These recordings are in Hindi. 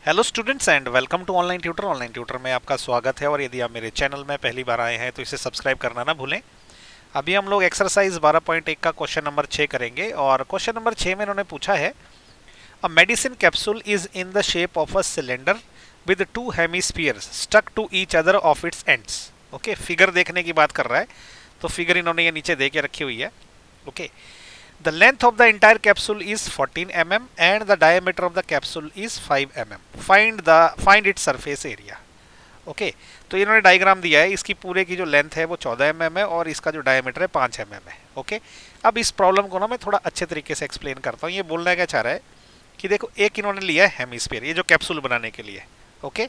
Hello students and welcome to online tutor में आपका स्वागत है। और यदि आप मेरे चैनल में पहली बार आए हैं तो इसे सब्सक्राइब करना ना भूलें। अभी हम लोग एक्सरसाइज 12.1 का क्वेश्चन नंबर 6 करेंगे और क्वेश्चन नंबर 6 में इन्होंने पूछा है a medicine capsule is in the shape of a cylinder with two hemispheres stuck to each other of its ends. Okay, figure देखने की बात कर रहा है तो फिगर इन्होंने ये नीचे दे के रखी हुई है। Okay, the length of the entire capsule is 14 mm and the diameter of the capsule is 5 mm. Find its surface area. Okay, तो इन्होंने डायग्राम दिया है। इसकी पूरे की जो लेंथ है वो 14 mm है और इसका जो डायमीटर है 5 mm है। ओके, अब इस प्रॉब्लम को ना मैं थोड़ा अच्छे तरीके से एक्सप्लेन करता हूँ। ये बोलना क्या चाह रहा है कि देखो, एक इन्होंने लिया है हेमिस्फीयर, ये जो कैप्सूल बनाने के लिए। ओके,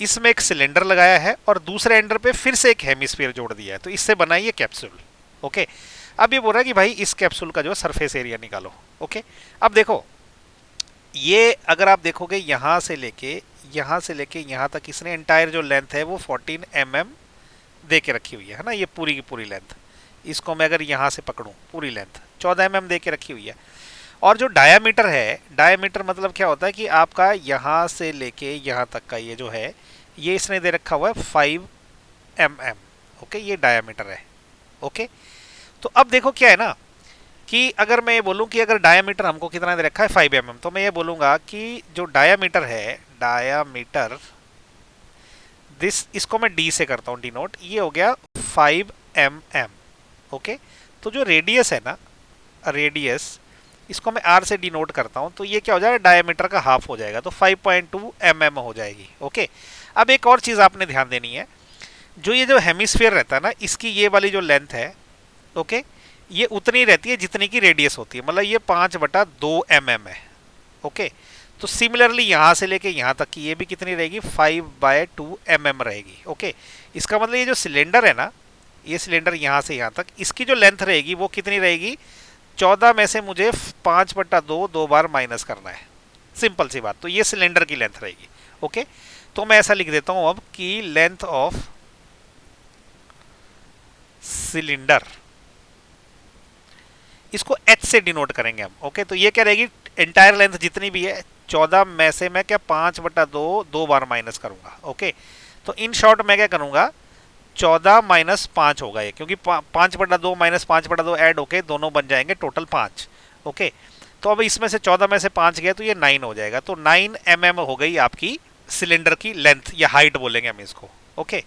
इसमें एक सिलेंडर लगाया है और दूसरे एंडर पे फिर से एक हेमिस्फीयर जोड़ दिया है, तो इससे बना ये कैप्सूल। ओके, अब ये बोल रहा है कि भाई इस कैप्सूल का जो सरफेस एरिया निकालो। ओके, अब देखो, ये अगर आप देखोगे यहां से लेके यहां तक इसने एंटायर जो लेंथ है वो 14 mm दे के रखी हुई है ना। ये पूरी की पूरी लेंथ, इसको मैं अगर यहां से पकड़ूं, पूरी लेंथ 14 mm दे के रखी हुई है। और जो डायामीटर है, डायामीटर मतलब क्या होता है कि आपका यहां से लेके यहां तक का ये जो है, ये इसने दे रखा हुआ है 5 mm। ओके, ये डायामीटर है। ओके, तो अब देखो क्या है ना कि अगर मैं ये बोलूं कि अगर डायामीटर हमको कितना दे रखा है 5 mm, तो मैं ये बोलूंगा कि जो डायामीटर है, डायामीटर इसको मैं डी से करता हूं, डिनोट, ये हो गया 5 mm। ओके, तो जो रेडियस है ना, रेडियस, इसको मैं आर से डिनोट करता हूं, तो ये क्या हो जाएगा, डायामीटर का हाफ हो जाएगा, तो 5.2 mm हो जाएगी। ओके, अब एक और चीज आपने ध्यान देनी है, जो ये जो हेमिस्फीयर रहता है ना, इसकी ये वाली जो लेंथ है, ओके, ये उतनी रहती है जितनी की रेडियस होती है, मतलब ये 5/2 mm है। ओके, तो सिमिलरली यहां से लेके यहां तक की ये भी कितनी रहेगी, 5/2 mm रहेगी। ओके, इसका मतलब ये जो सिलेंडर है ना, ये सिलेंडर यहां से यहां तक, इसकी जो लेंथ रहेगी वो कितनी रहेगी, 14 में से मुझे 5/2 दो बार माइनस करना है, सिंपल सी बात। तो ये सिलेंडर की लेंथ रहेगी। ओके, तो मैं ऐसा लिख देता हूं अब कि लेंथ ऑफ सिलेंडर, इसको h से डिनोट करेंगे हम। ओके, तो ये क्या रहेगी, एंटायर लेंथ जितनी भी है 14 में से मैं क्या 5/2 दो बार माइनस करूंगा। ओके, तो इन शॉर्ट मैं क्या करूंगा, 14 माइनस 5 होगा ये, क्योंकि 5/2 माइनस 5/2 ऐड होके दोनों बन जाएंगे टोटल 5। ओके, तो अब इसमें से 14 में से 5 गया तो ये 9 हो जाएगा, तो 9 mm हो गई आपकी सिलेंडर की लेंथ या हाइट बोलेंगे हम इसको। ओके,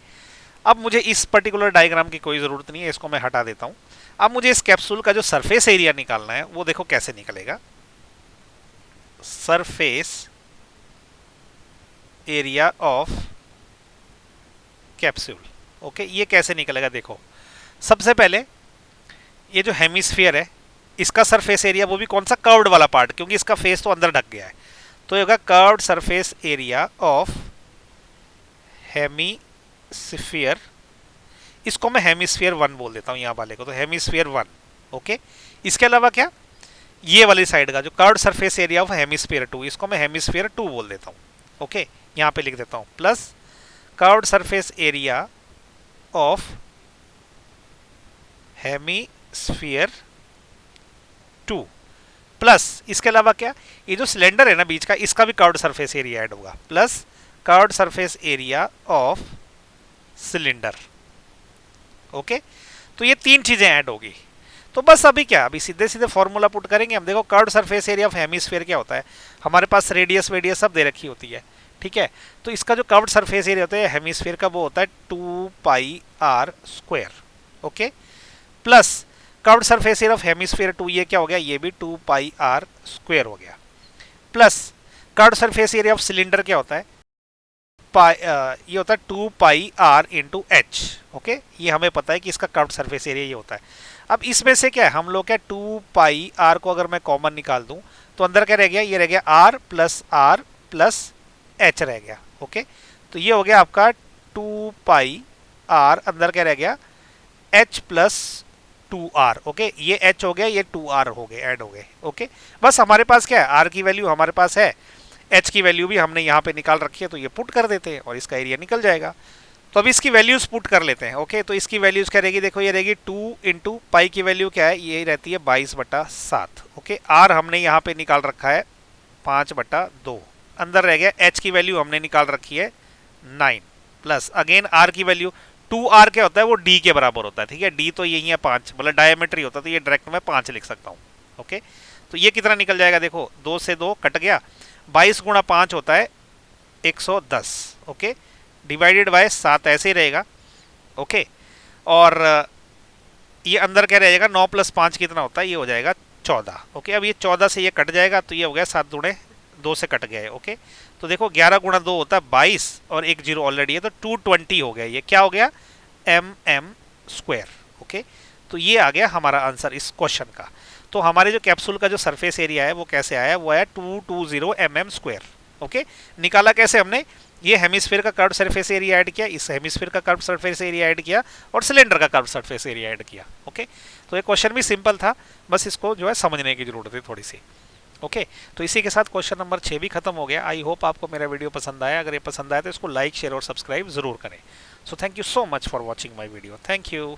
अब मुझे इस पर्टिकुलर डायग्राम की कोई ज़रूरत नहीं है, इसको मैं हटा देता हूं। अब मुझे इस कैप्सूल का जो सरफेस एरिया निकालना है वो देखो कैसे निकलेगा। Surface area of capsule. Okay, ये कैसे निकलेगा, देखो, सबसे पहले ये जो हेमिस्फीयर है, इसका सरफेस एरिया, वो भी कौन सा, कर्व्ड वाला पार्ट, क्योंकि इसका फेस तो अंदर ढक गया है, तो ये होगा curved surface area of hemisphere. इसको मैं हेमिस्फीयर 1 बोल देता हूं, यहां वाले को तो हेमिस्फीयर 1। ओके, इसके अलावा क्या, ये वाली साइड का जो curved surface area of hemisphere 2, इसको मैं हेमिस्फीयर 2 बोल देता हूं। ओके, यहां पे लिख देता हूं plus curved surface area of hemisphere 2 plus, इसके अलावा क्या, ये जो सिलेंडर है ना बीच का, इसका भी कर्व्ड सरफेस एरिया ऐड होगा, plus curved surface area of cylinder. Okay, तो ये तीन चीजें ऐड होगी। तो बस अभी क्या, अभी सीधे सीधे फॉर्मूला पुट करेंगे हम। देखो, curved surface area of hemisphere क्या होता है, हमारे पास रेडियस वेडियस सब दे रखी होती है, ठीक है। तो इसका जो कर्व्ड सरफेस एरिया होता है हेमिस्फीयर का, वो होता है 2πr²। Okay, plus curved surface area of hemisphere 2, ये क्या हो गया, ये भी 2πr² हो गया, plus curved surface area of cylinder क्या होता है, ये होता है 2πr/h। ओके, ये हमें पता है कि इसका कर्व्ड सरफेस एरिया ये होता है। अब इसमें से क्या है, हम लोग क्या 2πr को अगर मैं कॉमन निकाल दूं तो अंदर क्या रह गया, ये रह गया r प्लस h रह गया। ओके, तो ये हो गया आपका 2πr, अंदर क्या रह गया, h प्लस 2r। ओके, ये h हो गया, ये 2r हो गए, ऐड हो गए। ओके, बस हमारे पास क्या है, r की वैल्यू हमारे पास है, h की वैल्यू भी हमने यहाँ पे निकाल रखी है, तो ये पुट कर देते हैं और इसका एरिया निकल जाएगा। तो अब इसकी वैल्यूज पुट कर लेते हैं। ओके, तो इसकी वैल्यूज क्या रहेगी, देखो ये रहेगी 2 इंटू पाई की वैल्यू क्या है, ये रहती है 22/7। ओके, आर हमने यहाँ पे निकाल रखा है 5/2। अंदर रह गया, h की वैल्यू हमने निकाल रखी है 9 प्लस अगेन r की वैल्यू 2r क्या होता है, वो d के बराबर होता है, ठीक है। d तो यही है 5, मतलब डायमीटर ही होता है, तो ये डायरेक्ट मैं 5 लिख सकता हूँ। ओके, तो ये कितना निकल जाएगा, देखो 2 से 2 कट गया, 22 गुणा 5 होता है 110। ओके, डिवाइडेड बाय 7 ऐसे ही रहेगा। ओके, और ये अंदर क्या रहेगा, 9 प्लस 5 कितना होता है, ये हो जाएगा 14। ओके, अब ये 14 से ये कट जाएगा, तो ये हो गया 7 दूणे 2 से कट गए। ओके, तो देखो 11 गुणा 2 होता है 22 और एक जीरो ऑलरेडी है, तो 220 हो गया। ये क्या हो गया, mm²। ओके, तो ये आ गया हमारा आंसर इस क्वेश्चन का। तो हमारे जो कैप्सूल का जो सरफेस एरिया है वो कैसे आया, वो है 220 mm²। ओके, निकाला कैसे हमने, ये हेमिस्फीयर का कर्व सरफेस एरिया ऐड किया, इस हेमिस्फीयर का कर्व सरफेस एरिया ऐड किया और सिलेंडर का कर्व सरफेस एरिया ऐड किया। ओके, तो ये क्वेश्चन भी सिंपल था, बस इसको जो है समझने की जरूरत है थोड़ी सी। ओके, तो इसी के साथ क्वेश्चन नंबर 6 भी खत्म हो गया। आई होप आपको मेरा वीडियो पसंद आया। अगर ये पसंद आया तो इसको लाइक, शेयर और सब्सक्राइब जरूर करें। So thank you so much for watching my video. Thank you.